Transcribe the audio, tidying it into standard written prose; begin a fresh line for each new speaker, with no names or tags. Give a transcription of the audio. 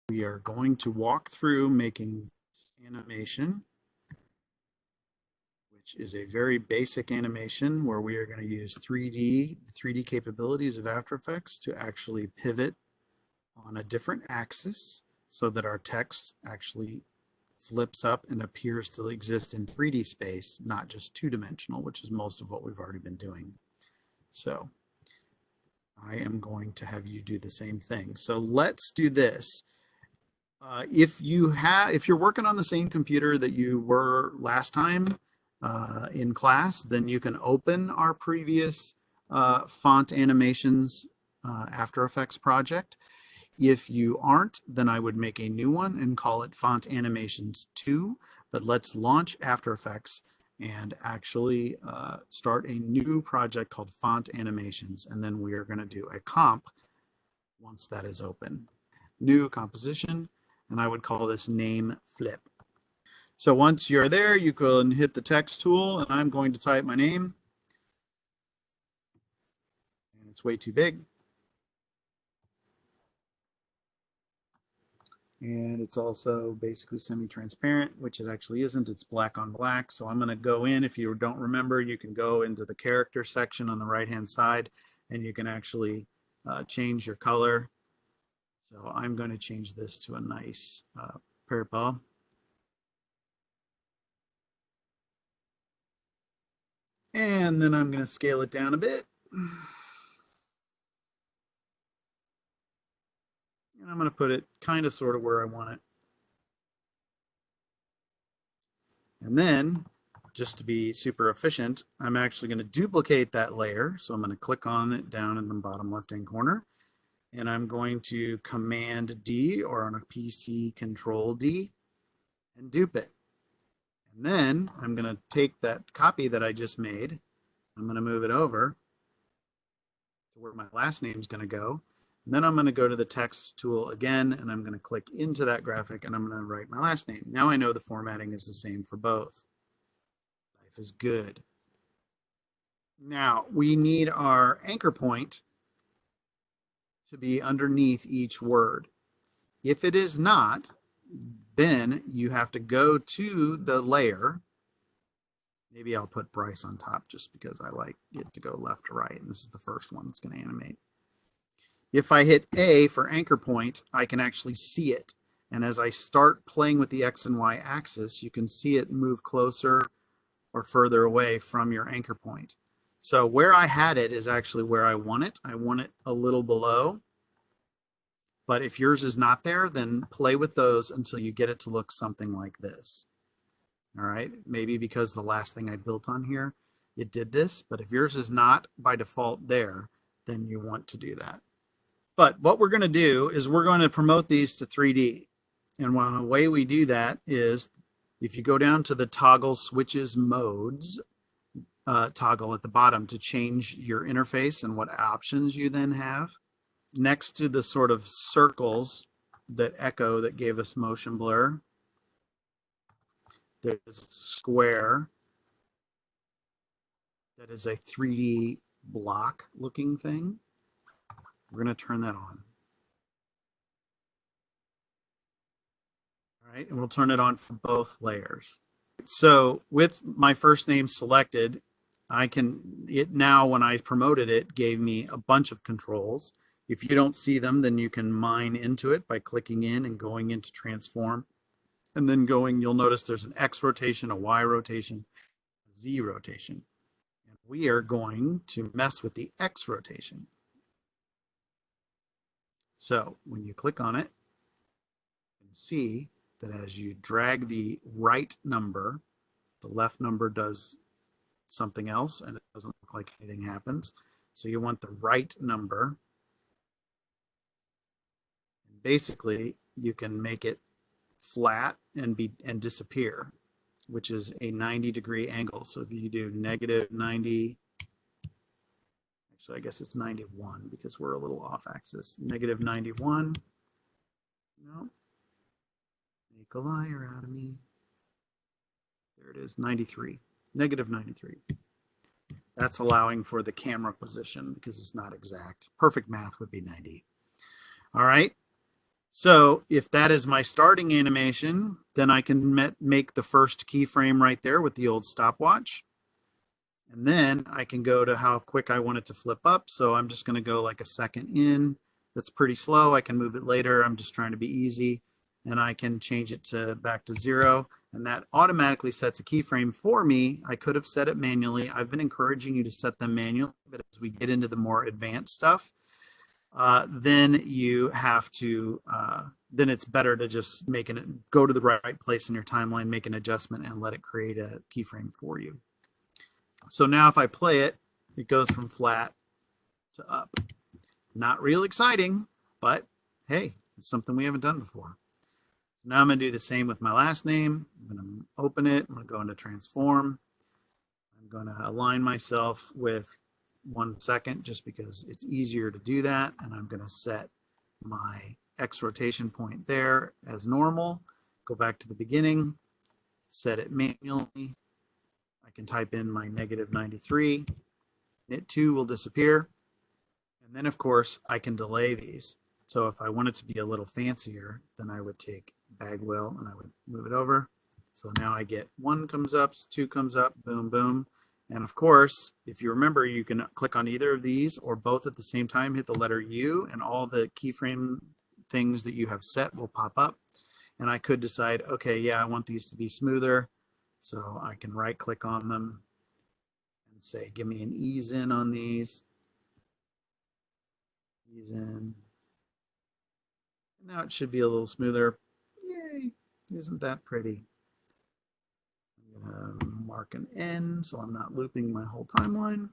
We are going to walk through making animation, which is a very basic animation where we are going to use 3D capabilities of After Effects to actually pivot on a different axis so that our text actually flips up and appears to exist in 3D space, not just two-dimensional, which is most of what we've already been doing. So I am going to have you do the same thing. So let's do this. If you're working on the same computer that you were last time in class, then you can open our previous font animations After Effects project. If you aren't, then I would make a new one and call it Font Animations 2. But let's launch After Effects and actually start a new project called Font Animations. And then we are going to do a comp once that is open. New composition, and I would call this name flip. So once you're there, you can hit the text tool, and I'm going to type my name. And it's way too big. And it's also basically semi-transparent, which it actually isn't. It's black on black. So I'm going to go in. If you don't remember, you can go into the character section on the right-hand side, and you can actually change your color. So I'm going to change this to a nice purple. And then I'm going to scale it down a bit. And I'm going to put it kind of sort of where I want it. And then, just to be super efficient, I'm actually going to duplicate that layer. So I'm going to click on it down in the bottom left-hand corner. And I'm going to Command D, or on a PC, Control D, and dupe it. And then I'm going to take that copy that I just made. I'm going to move it over to where my last name is going to go. And then I'm going to go to the text tool again, and I'm going to click into that graphic, and I'm going to write my last name. Now I know the formatting is the same for both. Life is good. Now we need our anchor point to be underneath each word. If it is not, then you have to go to the layer. Maybe I'll put Bryce on top just because I like it to go left to right, and this is the first one that's going to animate. If I hit A for anchor point, I can actually see it. And as I start playing with the X and Y axis, you can see it move closer or further away from your anchor point. So where I had it is actually where I want it. I want it a little below. But if yours is not there, then play with those until you get it to look something like this. All right, maybe because the last thing I built on here, it did this. But if yours is not by default there, then you want to do that. But what we're going to do is we're going to promote these to 3D. And one way we do that is if you go down to the toggle switches modes toggle at the bottom to change your interface and what options you then have. Next to the sort of circles that echo that gave us motion blur, there's a square that is a 3D block looking thing. We're going to turn that on. All right, and we'll turn it on for both layers. So with my first name selected, now when I promoted it, gave me a bunch of controls. If you don't see them, then you can mine into it by clicking in and going into transform. And then you'll notice there's an X rotation, a Y rotation, a Z rotation. And we are going to mess with the X rotation. So when you click on it, you can see that as you drag the right number, the left number does something else and it doesn't look like anything happens. So you want the right number. And basically, you can make it flat and disappear, which is a 90-degree angle. So if you do negative 90, actually I guess it's 91 because we're a little off axis. Negative 91. No. Make a liar out of me. There it is, 93. Negative 93. That's allowing for the camera position because it's not exact. Perfect math would be 90. All right. So if that is my starting animation, then I can make the first keyframe right there with the old stopwatch. And then I can go to how quick I want it to flip up. So I'm just going to go like a second in. That's pretty slow. I can move it later. I'm just trying to be easy. And I can change it to back to 0. And that automatically sets a keyframe for me. I could have set it manually. I've been encouraging you to set them manually, but as we get into the more advanced stuff, then you have to, then it's better to just go to the right place in your timeline, make an adjustment, and let it create a keyframe for you. So now if I play it, it goes from flat to up. Not real exciting, but hey, it's something we haven't done before. So now I'm going to do the same with my last name. I'm going to open it. I'm going to go into transform. I'm going to align myself with 1 second just because it's easier to do that. And I'm going to set my X rotation point there as normal. Go back to the beginning, set it manually. I can type in my -93. Knit2 will disappear. And then, of course, I can delay these. So if I want it to be a little fancier, then I would take Bagwell and I would move it over. So now I get 1 comes up, 2 comes up, boom, boom. And of course, if you remember, you can click on either of these or both at the same time, hit the letter U, and all the keyframe things that you have set will pop up. And I could decide, okay, yeah, I want these to be smoother. So I can right click on them and say, give me an ease in on these. Ease in. Now it should be a little smoother. Yay, isn't that pretty? I'm gonna mark an N so I'm not looping my whole timeline.